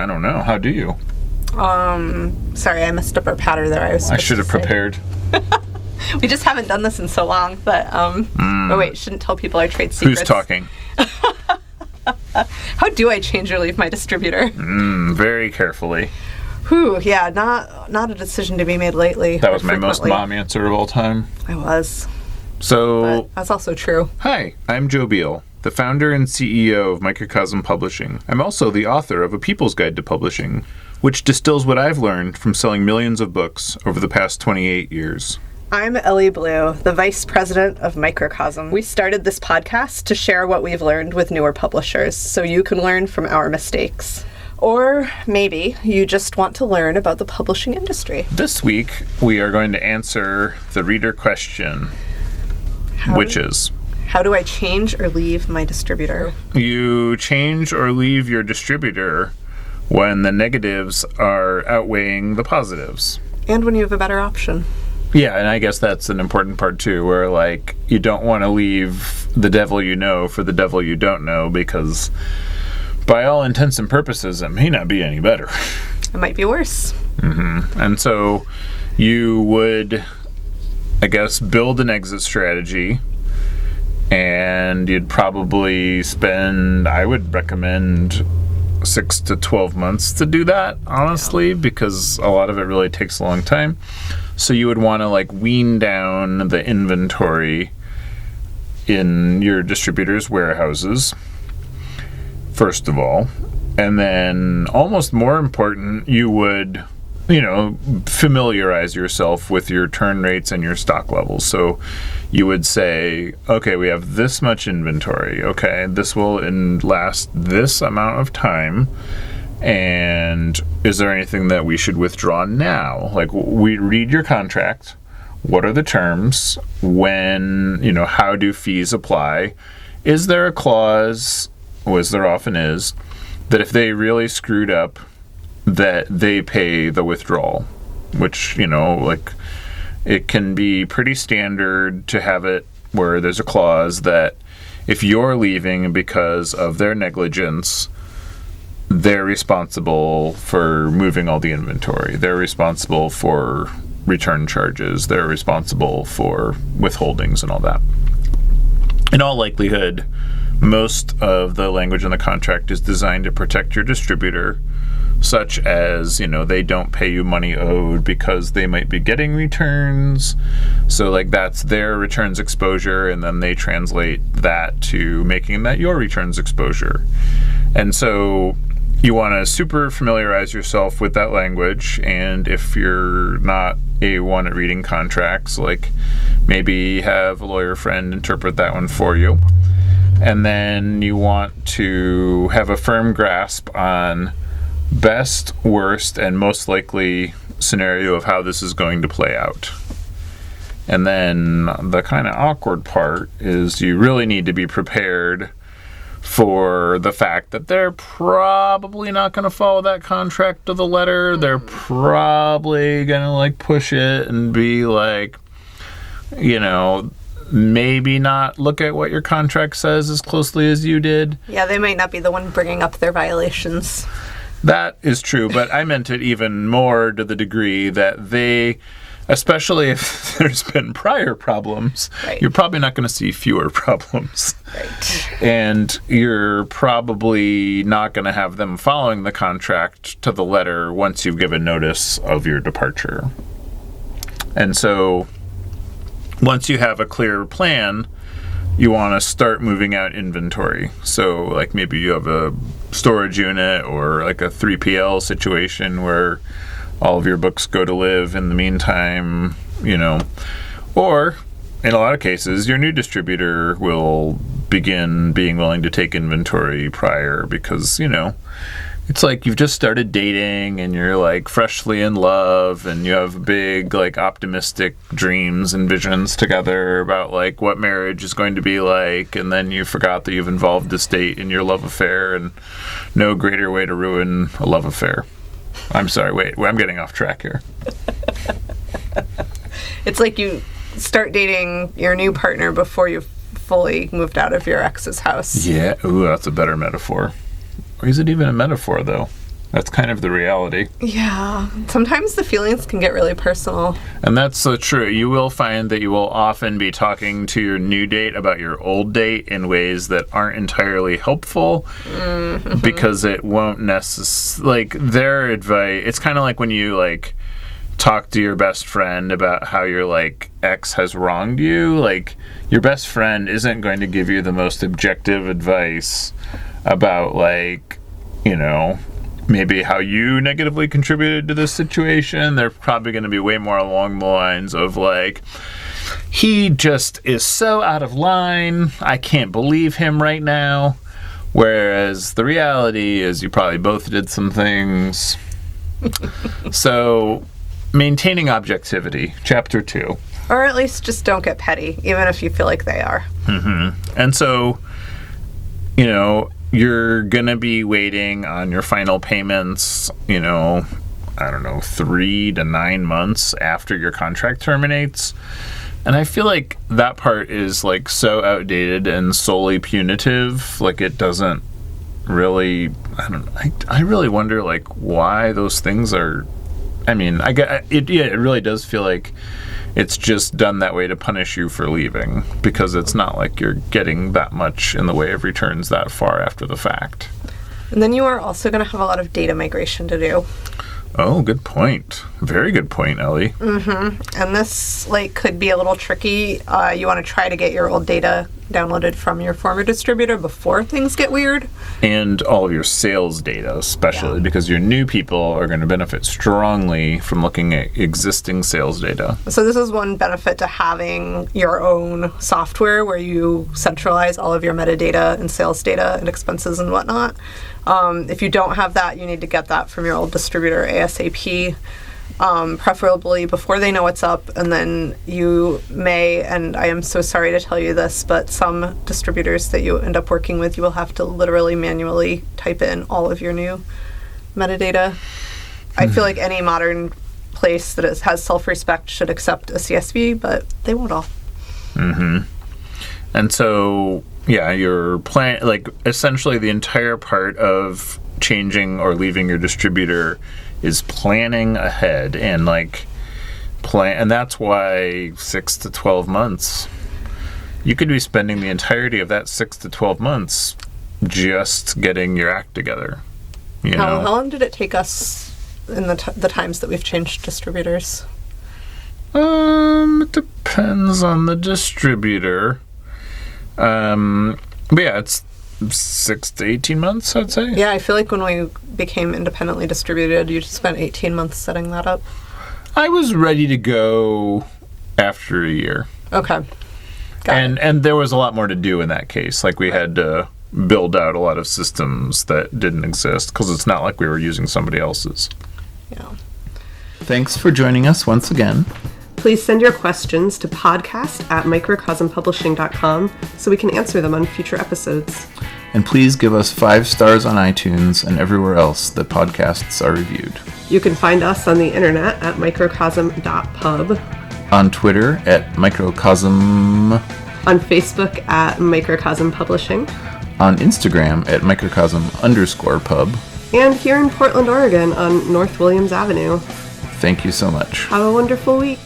I don't know. How do you? Sorry, I messed up our patter there. I should have prepared. We just haven't done this in so long, but, oh wait, shouldn't tell people our trade secrets. Who's talking? How do I change or leave my distributor? Very carefully. Whew, yeah, not a decision to be made lightly. That was my most mom answer of all time. I was. So, but that's also true. Hi, I'm Joe Beal, the founder and CEO of Microcosm Publishing. I'm also the author of A People's Guide to Publishing, which distills what I've learned from selling millions of books over the past 28 years. I'm Ellie Blue, the Vice President of Microcosm. We started this podcast to share what we've learned with newer publishers, so you can learn from our mistakes. Or maybe you just want to learn about the publishing industry. This week, we are going to answer the reader question, which is... How do I change or leave my distributor? You change or leave your distributor when the negatives are outweighing the positives. And when you have a better option. Yeah, and I guess that's an important part too, where like you don't want to leave the devil you know for the devil you don't know, because by all intents and purposes it may not be any better. It might be worse. And so you would, I guess, build an exit strategy, and you'd probably spend, I would recommend 6 to 12 months to do that, honestly, because a lot of it really takes a long time. So you would want to like wean down the inventory in your distributors' warehouses, first of all. And then, almost more important, you would, familiarize yourself with your turn rates and your stock levels. So you would say, okay, we have this much inventory. Okay, this will last this amount of time. And is there anything that we should withdraw now? Like, we read your contract. What are the terms? When, how do fees apply? Is there a clause, as there often is, that if they really screwed up, that they pay the withdrawal? Which, it can be pretty standard to have it where there's a clause that if you're leaving because of their negligence, they're responsible for moving all the inventory. They're responsible for return charges. They're responsible for withholdings and all that. In all likelihood, most of the language in the contract is designed to protect your distributor, such as, they don't pay you money owed because they might be getting returns. So like that's their returns exposure, and then they translate that to making that your returns exposure. And so you want to super familiarize yourself with that language, and if you're not A1 at reading contracts, like maybe have a lawyer friend interpret that one for you. And then you want to have a firm grasp on best, worst, and most likely scenario of how this is going to play out. And then the kind of awkward part is you really need to be prepared for the fact that they're probably not going to follow that contract to the letter. They're probably going to like push it and be like, maybe not look at what your contract says as closely as you did. Yeah, they might not be the one bringing up their violations. That is true, but I meant it even more to the degree that they, especially if there's been prior problems, right, you're probably not going to see fewer problems. Right. And you're probably not going to have them following the contract to the letter once you've given notice of your departure. And so once you have a clear plan, you want to start moving out inventory. So like maybe you have a storage unit or like a 3PL situation where all of your books go to live in the meantime, or in a lot of cases, your new distributor will begin being willing to take inventory prior because, it's like you've just started dating and you're like freshly in love and you have big like optimistic dreams and visions together about like what marriage is going to be like, and then you forgot that you've involved the state in your love affair, and no greater way to ruin a love affair. I'm sorry, wait, I'm getting off track here. It's like you start dating your new partner before you've fully moved out of your ex's house. Yeah, ooh, that's a better metaphor. Or is it even a metaphor, though? That's kind of the reality. Yeah. Sometimes the feelings can get really personal. And that's so true. You will find that you will often be talking to your new date about your old date in ways that aren't entirely helpful because it won't necessarily, like, their advice, it's kind of like when you, like, talk to your best friend about how your, like, ex has wronged you. Like, your best friend isn't going to give you the most objective advice about, like, you know, maybe how you negatively contributed to this situation. They're probably going to be way more along the lines of, like, he just is so out of line. I can't believe him right now. Whereas the reality is you probably both did some things. So, maintaining objectivity, chapter 2. Or at least just don't get petty, even if you feel like they are. And so, you know, you're going to be waiting on your final payments, you know, I don't know, 3 to 9 months after your contract terminates. And I feel like that part is, like, so outdated and solely punitive. Like, it doesn't really, I really wonder, like, why those things are, I mean, it really does feel like it's just done that way to punish you for leaving, because it's not like you're getting that much in the way of returns that far after the fact. And then you are also going to have a lot of data migration to do. Oh, good point. Very good point, Ellie. And this, like, could be a little tricky. You want to try to get your old data downloaded from your former distributor before things get weird. And all of your sales data, especially, because your new people are going to benefit strongly from looking at existing sales data. So this is one benefit to having your own software where you centralize all of your metadata and sales data and expenses and whatnot. If you don't have that, you need to get that from your old distributor ASAP. Preferably before they know what's up, and then you may, and I am so sorry to tell you this, but some distributors that you end up working with, you will have to literally manually type in all of your new metadata. I feel like any modern place that has self-respect should accept a CSV, but they won't all. And so, yeah, your plan, like, essentially the entire part of changing or leaving your distributor is planning ahead and, like, and that's why 6 to 12 months. You could be spending the entirety of that 6 to 12 months just getting your act together. You know? How long did it take us in the times that we've changed distributors? It depends on the distributor. But yeah, it's 6 to 18 months, I'd say. Yeah, I feel like when we became independently distributed, you spent 18 months setting that up. I was ready to go after a year. Okay. Got it. And there was a lot more to do in that case. Like, we had to build out a lot of systems that didn't exist, because it's not like we were using somebody else's. Yeah. Thanks for joining us once again. Please send your questions to podcast@microcosmpublishing.com so we can answer them on future episodes. And please give us 5 stars on iTunes and everywhere else that podcasts are reviewed. You can find us on the internet at microcosm.pub, On Twitter at Microcosm, on Facebook at Microcosm Publishing, on Instagram at Microcosm_pub. and here in Portland, Oregon on North Williams Avenue. Thank you so much. Have a wonderful week.